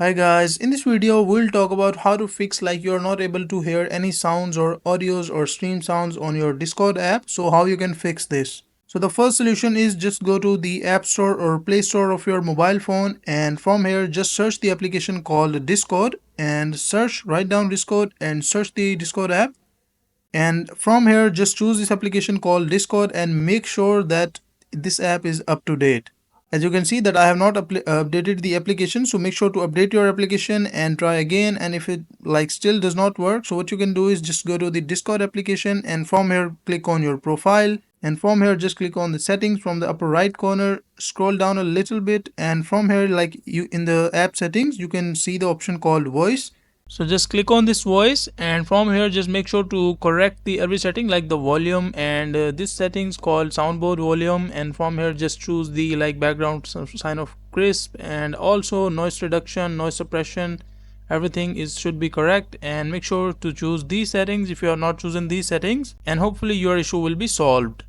Hi guys, in this video we'll talk about how to fix like you're not able to hear any sounds or audios or stream sounds on your Discord app. So how you can fix this. So the first solution is just go to the App Store or Play Store of your mobile phone, and from here just search the application called Discord and write down Discord and search the Discord app. And from here just choose this application called Discord and make sure that this app is up to date. As you can see that I have not updated the application, so make sure to update your application and try again. And if it like still does not work, so what you can do is just go to the Discord application and from here click on your profile, and from here just click on the settings from the upper right corner, scroll down a little bit, and from here like you in the app settings you can see the option called voice. So just click on this voice, and from here just make sure to correct the every setting like the volume and this settings called soundboard volume, and from here just choose the like background sign of crisp and also noise reduction, noise suppression. Everything should be correct, and make sure to choose these settings if you are not choosing these settings, and hopefully your issue will be solved.